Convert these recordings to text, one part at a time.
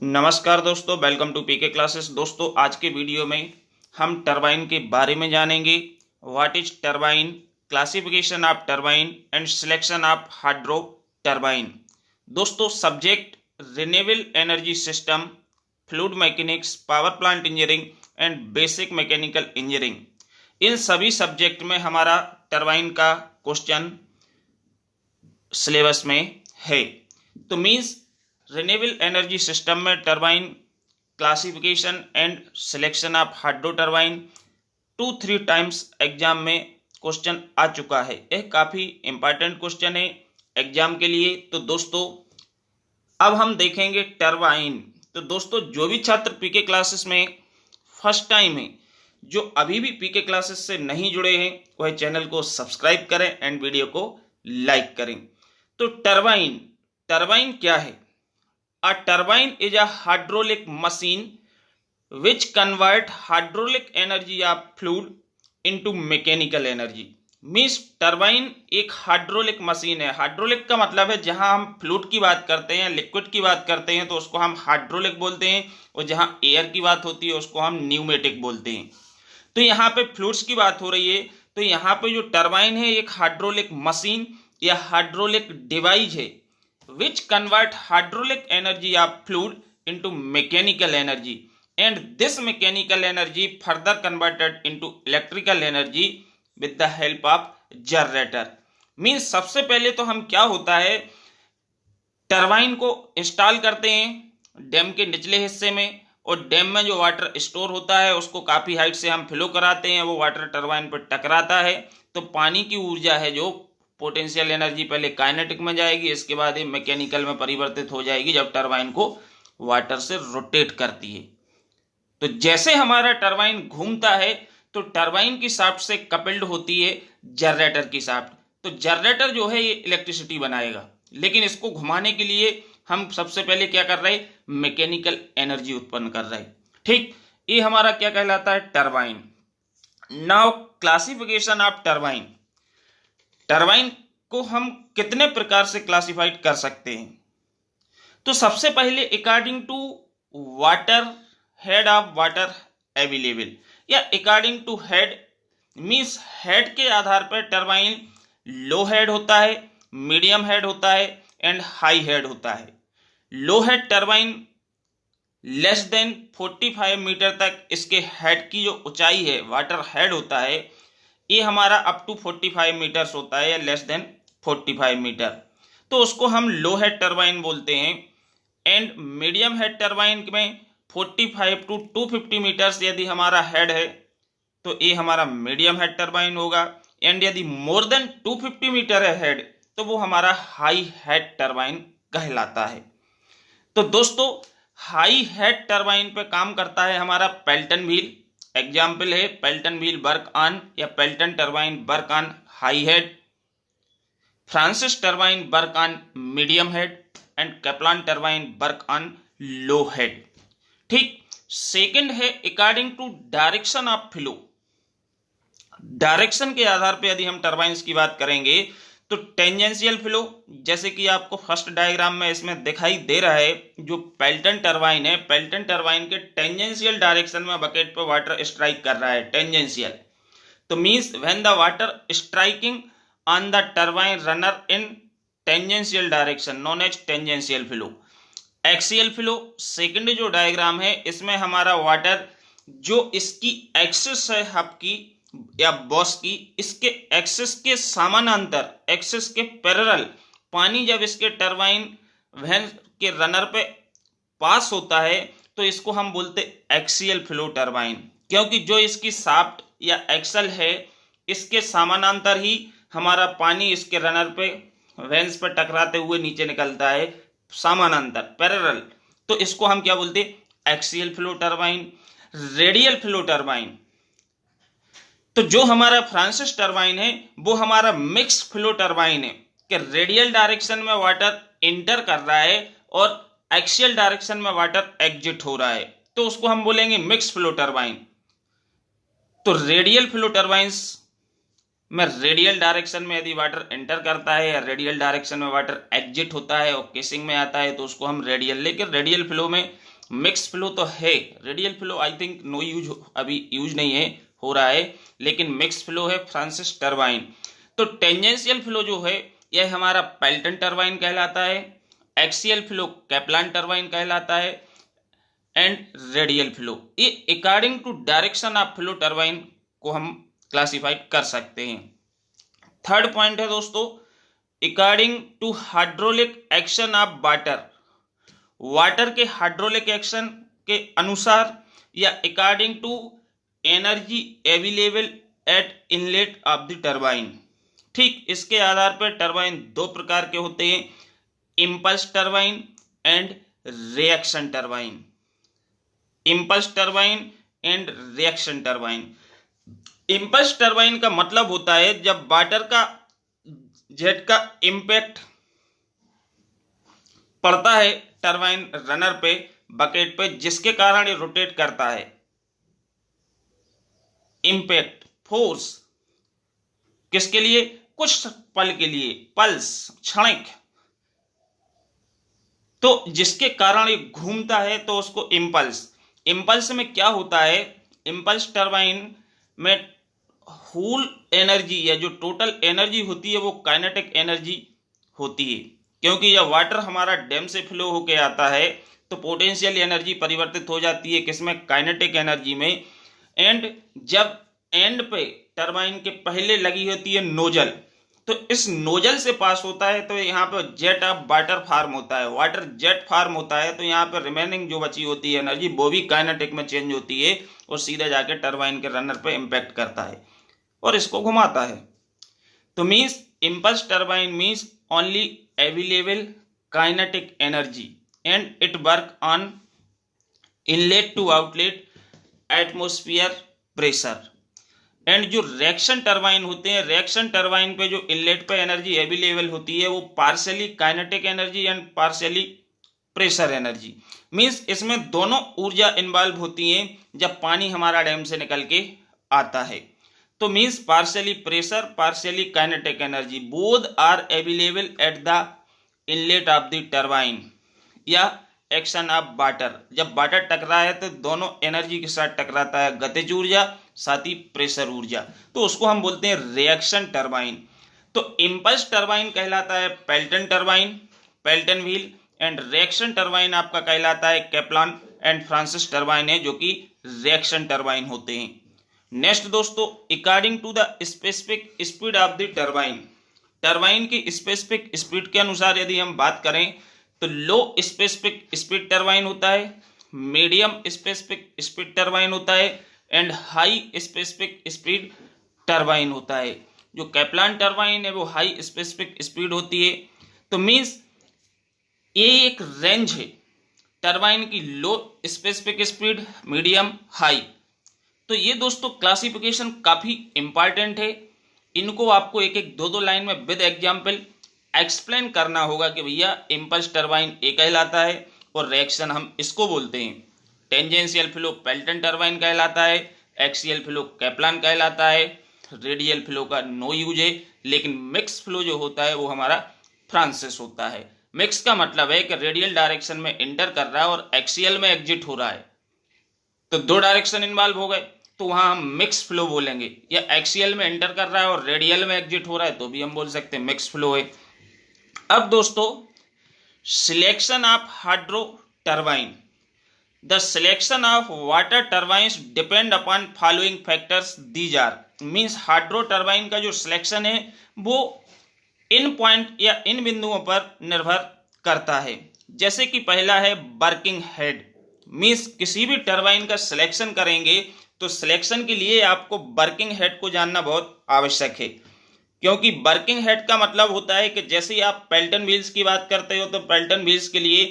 नमस्कार दोस्तों, welcome to PK classes. दोस्तों, आज के वीडियो में हम टरबाइन के बारे में जानेंगे। What is turbine, classification of turbine and selection of hydro turbine. दोस्तों, subject renewable energy system, fluid mechanics, power plant engineering and basic mechanical engineering. इन सभी सब्जेक्ट में हमारा टरबाइन का क्वेश्चन सिलेबस में है। तो मीन्स रिन्यूएबल एनर्जी सिस्टम में turbine classification and selection of hydro turbine 2-3 times exam में क्वेश्चन आ चुका है। यह काफ़ी इंपॉर्टेंट क्वेश्चन है एग्जाम के लिए। तो दोस्तों, अब हम देखेंगे टरबाइन। तो दोस्तों, जो भी छात्र पीके क्लासेस में फर्स्ट टाइम है, जो अभी भी पीके क्लासेस से नहीं जुड़े हैं, वह चैनल को सब्सक्राइब करें एंड वीडियो को लाइक करें। तो टरबाइन टरबाइन क्या है? A turbine is a hydraulic machine which convert hydraulic energy of fluid into mechanical energy। Means turbine एक हाइड्रोलिक मशीन है। हाइड्रोलिक का मतलब है जहां हम फ्लूइड की बात करते हैं, लिक्विड की बात करते हैं, तो उसको हम हाइड्रोलिक बोलते हैं, और जहां एयर की बात होती है उसको हम न्यूमेटिक बोलते हैं। तो यहाँ पे फ्लूइड्स की बात हो रही है, तो यहाँ पे जो टरबाइन है एक हाइड्रोलिक मशीन या हाइड्रोलिक डिवाइस है which convert hydraulic energy of fluid into mechanical energy, and this mechanical energy further converted into electrical energy with the help of generator। Means सबसे पहले तो हम क्या होता है, टरबाइन को इंस्टॉल करते हैं डैम के निचले हिस्से में, और डैम में जो वाटर स्टोर होता है उसको काफ़ी हाइट से हम फ्लो कराते हैं। वो वाटर टरबाइन पर टकराता है, तो पानी की ऊर्जा है जो पोटेंशियल एनर्जी पहले काइनेटिक में जाएगी, इसके बाद ये मैकेनिकल में परिवर्तित हो जाएगी जब टरबाइन को वाटर से रोटेट करती है। तो जैसे हमारा टरबाइन घूमता है तो टरबाइन की शाफ्ट से कपल्ड होती है जनरेटर की शाफ्ट। तो जनरेटर जो है ये इलेक्ट्रिसिटी बनाएगा, लेकिन इसको घुमाने के लिए हम सबसे पहले क्या कर रहे हैं, मैकेनिकल एनर्जी उत्पन्न कर रहे हैं। ठीक, ये हमारा क्या कहलाता है, turbine. Now classification of turbine. Turbine को हम कितने प्रकार से क्लासिफाइड कर सकते हैं? तो सबसे पहले according to water head of water available, या according to head, means head के आधार पर टरबाइन लो हेड होता है, मीडियम हेड होता है एंड हाई हेड होता है। Low head turbine less than 45 metre तक इसके हेड की जो ऊंचाई है, वाटर हेड होता है, ये हमारा अप टू 45 मीटर्स होता है या लेस देन 45 मीटर, तो उसको हम लो हेड टरबाइन बोलते हैं। एंड मीडियम हेड टरबाइन में 45 टू 250 मीटर्स यदि हमारा हेड है तो ये हमारा मीडियम हेड टरबाइन होगा। एंड यदि मोर देन 250 मीटर है हेड तो वो हमारा हाई हेड टरबाइन कहलाता है। तो दोस्तों, हाई हेड टरबाइन पे काम करता है हमारा पेल्टन व्हील। एग्जाम्पल है पेल्टन व्हील वर्क ऑन या Pelton turbine work on high head, Francis turbine work on medium head and Kaplan turbine work on low head. ठीक, सेकंड है according to direction of flow. Direction के आधार पर यदि हम turbines की बात करेंगे तो टेंजेंशियल फ्लो, जैसे कि आपको फर्स्ट डायग्राम में इसमें दिखाई दे रहा है, जो पेल्टन टरबाइन है, पेल्टन टरबाइन के टेंजेंशियल डायरेक्शन में बकेट पर वाटर स्ट्राइक कर रहा है, टेंजेंशियल। तो means when the water striking on the turbine runner in tangential direction known as tangential flow. Axial flow second जो डायग्राम है, इसमें हमारा वाटर जो इसकी एक्सिस है हब की या बॉस की, इसके एक्सिस के समानांतर, एक्सिस के पैरेलल पानी जब इसके टरबाइन वैन के रनर पे पास होता है तो इसको हम बोलते एक्सियल फ्लो टरबाइन, क्योंकि जो इसकी शाफ्ट या एक्सल है इसके समानांतर ही हमारा पानी इसके रनर पे वेंस पे टकराते हुए नीचे निकलता है, समानांतर पैरेलल। तो इसको हम क्या बोलते हैं, axial flow turbine. Radial flow turbine, तो जो हमारा फ्रांसिस टरबाइन है वो हमारा मिक्स फ्लो टरबाइन है कि रेडियल डायरेक्शन में वाटर इंटर कर रहा है और एक्सियल डायरेक्शन में वाटर एग्जिट हो रहा है, तो उसको हम बोलेंगे मिक्स फ्लो टरबाइन। तो रेडियल फ्लो टरबाइंस में रेडियल डायरेक्शन में यदि वाटर एंटर करता है या रेडियल डायरेक्शन में वाटर एग्जिट होता है और केसिंग में आता है तो उसको हम रेडियल, लेकिन रेडियल फ्लो में मिक्स फ्लो तो है। Radial flow I think no use, अभी यूज नहीं है, हो रहा है, लेकिन मिक्स फ्लो है फ्रांसिस टरबाइन। तो टेंजेंशियल फ्लो जो है यह हमारा पेल्टन टरबाइन कहलाता है, एक्सियल फ्लो कैप्लान टरबाइन कहलाता है, एंड रेडियल फ्लो ये according to direction of flow turbine को हम क्लासिफाई कर सकते हैं। थर्ड पॉइंट है दोस्तों, according to hydraulic action of water, water के हाइड्रोलिक एक्शन के अनुसार या according to energy available at inlet of the turbine. ठीक इसके आधार पर टरबाइन दो प्रकार के होते हैं, impulse turbine and reaction turbine. Impulse turbine and reaction turbine. Impulse turbine का मतलब होता है जब वाटर का जेट का इंपैक्ट पड़ता है टरबाइन रनर पे, बकेट पे, जिसके कारण ये रोटेट करता है। इंपैक्ट फोर्स किसके लिए? कुछ पल के लिए, पल्स, क्षणिक, तो जिसके कारण ये घूमता है तो उसको इंपल्स। इंपल्स में क्या होता है, इंपल्स टरबाइन में होल एनर्जी या जो टोटल एनर्जी होती है वो काइनेटिक एनर्जी होती है, क्योंकि जब वाटर हमारा डैम से फ्लो होके आता है तो पोटेंशियल एनर्जी परिवर्तित हो जाती है किसमें? काइनेटिक एनर्जी में। एंड जब एंड पे टरबाइन के पहले लगी होती है नोजल, तो इस नोजल से पास होता है तो यहाँ पे जेट ऑफ वाटर फार्म होता है, वाटर जेट फार्म होता है, तो यहाँ पे रिमेनिंग जो बची होती है एनर्जी वो भी काइनेटिक में चेंज होती है और सीधे जाके टरबाइन के रनर पे इम्पैक्ट करता है और इसको घुमाता है। तो means impulse turbine means only available kinetic energy and it work on inlet to outlet atmosphere pressure. And जो रिएक्शन टरबाइन होते हैं, रिएक्शन टरबाइन पे जो इनलेट पे एनर्जी अवेलेबल होती है वो partially kinetic energy and partially pressure energy. Means इसमें दोनों ऊर्जा इन्वॉल्व होती हैं जब पानी हमारा डैम से निकल के आता है। तो means partially pressure, partially kinetic energy, both are available at the inlet of the turbine या एक्शन ऑफ वाटर। जब वाटर टकरा है तो दोनों एनर्जी के साथ टकराता है, गतिज ऊर्जा साथ ही प्रेशर ऊर्जा, तो उसको हम बोलते हैं रिएक्शन टरबाइन। तो इंपल्स टरबाइन कहलाता है Pelton turbine, Pelton wheel, and reaction turbine आपका कहलाता है कैप्लान एंड फ्रांसिस टरबाइन है, जो कि रिएक्शन टरबाइन होते हैं। नेक्स्ट दोस्तों, according to the specific speed of the turbine, turbine की स्पेसिफिक स्पीड के अनुसार यदि हम बात करें तो लो स्पेसिफिक स्पीड टरबाइन होता है, मीडियम स्पेसिफिक स्पीड टरबाइन होता है and high specific speed turbine होता है। जो कैप्लान टरबाइन है वो हाई स्पेसिफिक स्पीड होती है। तो मींस ये एक रेंज है टरबाइन की, लो स्पेसिफिक स्पीड, मीडियम, हाई। तो ये दोस्तों क्लासिफिकेशन काफी इंपॉर्टेंट है, इनको आपको एक एक दो दो लाइन में विद एग्जाम्पल एक्सप्लेन करना होगा कि भैया इंपल्स टरबाइन ए कहलाता है और रिएक्शन हम इसको बोलते हैं, टेंजेंशियल फ्लो पेल्टन टरबाइन कहलाता है, एक्सियल फ्लो कैप्लान कहलाता है, रेडियल फ्लो का नो यूज है, लेकिन मिक्स फ्लो जो होता है वो हमारा फ्रांसिस होता है। मिक्स का मतलब है कि रेडियल डायरेक्शन में इंटर कर रहा है और एक्सियल में एग्जिट हो रहा है, तो दो डायरेक्शन इन्वॉल्व हो गए तो वहां हम मिक्स फ्लो बोलेंगे, या एक्सियल में एंटर कर रहा है और रेडियल में एग्जिट हो रहा है तो भी हम बोल सकते हैं मिक्स फ्लो है। अब दोस्तों, selection of hydro turbine, the selection of water turbines depend upon following factors, these are. Means hydro turbine का जो सिलेक्शन है वो इन पॉइंट या इन बिंदुओं पर निर्भर करता है। जैसे कि पहला है वर्किंग हेड, मीन्स किसी भी टरबाइन का सिलेक्शन करेंगे तो सिलेक्शन के लिए आपको वर्किंग हेड को जानना बहुत आवश्यक है, क्योंकि वर्किंग हेड का मतलब होता है कि जैसे ही आप पेल्टन व्हील्स की बात करते हो तो पेल्टन व्हील्स के लिए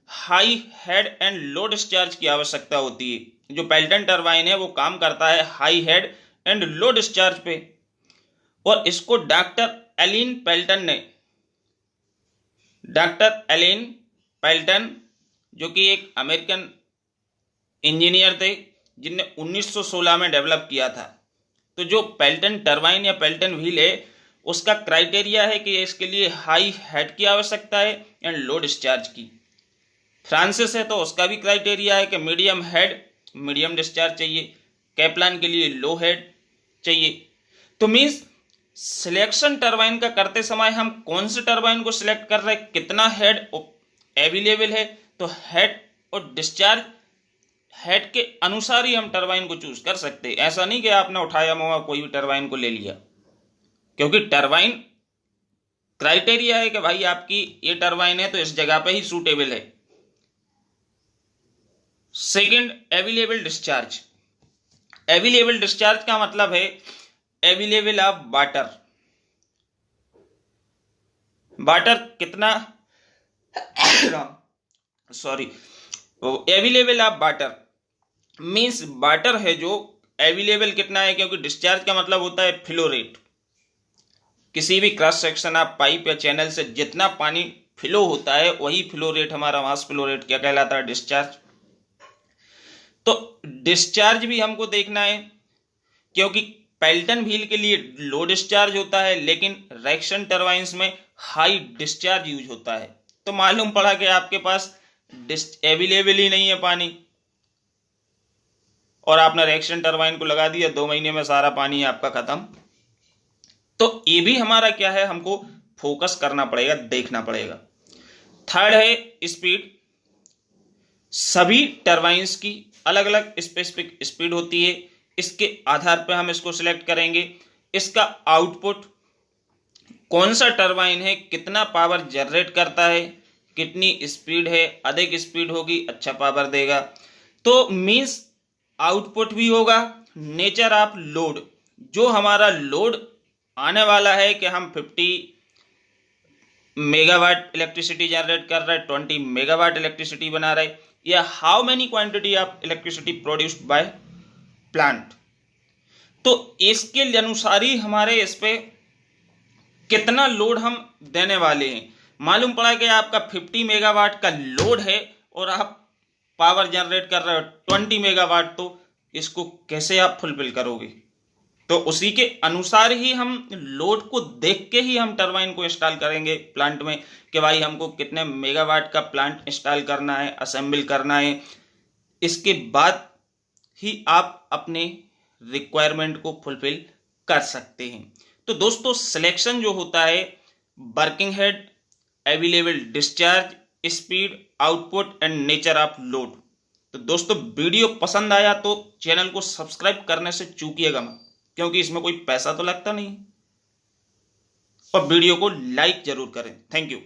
high head and low discharge की आवश्यकता होती है। जो पेल्टन टरबाइन है वो काम करता है high head and low discharge पे, और इसको डॉक्टर एलिन पेल्टन जो कि एक अमेरिकन इंजीनियर थे जिनने 1916 में डेवलप किया था, तो जो पेल्टन टरबाइन या पेल्टन व्हील है उसका क्राइटेरिया है कि इसके लिए हाई हेड की आवश्यकता है एंड लो डिस्चार्ज की। फ्रांसिस है तो उसका भी क्राइटेरिया है कि मीडियम हेड मीडियम डिस्चार्ज चाहिए। कैप्लान के लिए लो हेड चाहिए। तो मीन्स सिलेक्शन टरबाइन का करते समय हम कौन से टरबाइन को सिलेक्ट कर रहे हैं, कितना हेड अवेलेबल है, तो हेड और डिस्चार्ज हेड के अनुसार ही हम टरबाइन को चूज कर सकते हैं। ऐसा नहीं कि आपने उठाया मुआ कोई भी टरबाइन को ले लिया, क्योंकि टरबाइन क्राइटेरिया है कि भाई आपकी ये टरबाइन है तो इस जगह पे ही सूटेबल है। Second, available discharge. Available discharge का मतलब है अवेलेबल ऑफ वाटर। वाटर कितना sorry available of water means water है जो अवेलेबल कितना है, क्योंकि डिस्चार्ज का मतलब होता है फ्लो रेट। किसी भी क्रॉस सेक्शन ऑफ पाइप या चैनल से जितना पानी फ्लो होता है वही फ्लो रेट हमारा मास फ्लो रेट क्या कहलाता है, डिस्चार्ज। तो डिस्चार्ज भी हमको देखना है, क्योंकि पेल्टन व्हील के लिए लो डिस्चार्ज होता है लेकिन रेक्शन टरबाइन्स में हाई डिस्चार्ज यूज होता है। तो मालूम पड़ा कि आपके पास अवेलेबल ही नहीं है पानी और आपने रेक्शन टरबाइन को लगा दिया, 2 महीने में सारा पानी आपका खत्म। तो ये भी हमारा क्या है, हमको फोकस करना पड़ेगा, देखना पड़ेगा। थर्ड है स्पीड। सभी टरबाइन्स की अलग अलग स्पेसिफिक स्पीड होती है, इसके आधार पर हम इसको सिलेक्ट करेंगे। इसका आउटपुट, कौन सा टरबाइन है, कितना पावर जनरेट करता है, कितनी स्पीड है, अधिक स्पीड होगी अच्छा पावर देगा। तो मीन्स आउटपुट भी होगा। नेचर ऑफ लोड, जो हमारा लोड आने वाला है कि हम 50 मेगावाट इलेक्ट्रिसिटी जनरेट कर रहे हैं, 20 मेगावाट इलेक्ट्रिसिटी बना रहे, या how many quantity of electricity produced by plant. तो इसके अनुसार ही हमारे इस पे कितना लोड हम देने वाले हैं। मालूम पड़ा कि आपका 50 मेगावाट का लोड है और आप पावर जनरेट कर रहे हो 20 मेगावाट, तो इसको कैसे आप फुलफिल करोगे। तो उसी के अनुसार ही हम लोड को देख के ही हम टरबाइन को इंस्टॉल करेंगे प्लांट में कि भाई हमको कितने मेगावाट का प्लांट इंस्टॉल करना है, असेंबल करना है। इसके बाद ही आप अपने रिक्वायरमेंट को फुलफिल कर सकते हैं। तो दोस्तों सिलेक्शन जो होता है, working head, available discharge, speed, output and nature of load. तो दोस्तों वीडियो पसंद आया तो चैनल को सब्सक्राइब करने से चूकिएगा मत, क्योंकि इसमें कोई पैसा तो लगता नहीं, और वीडियो को लाइक जरूर करें। Thank you.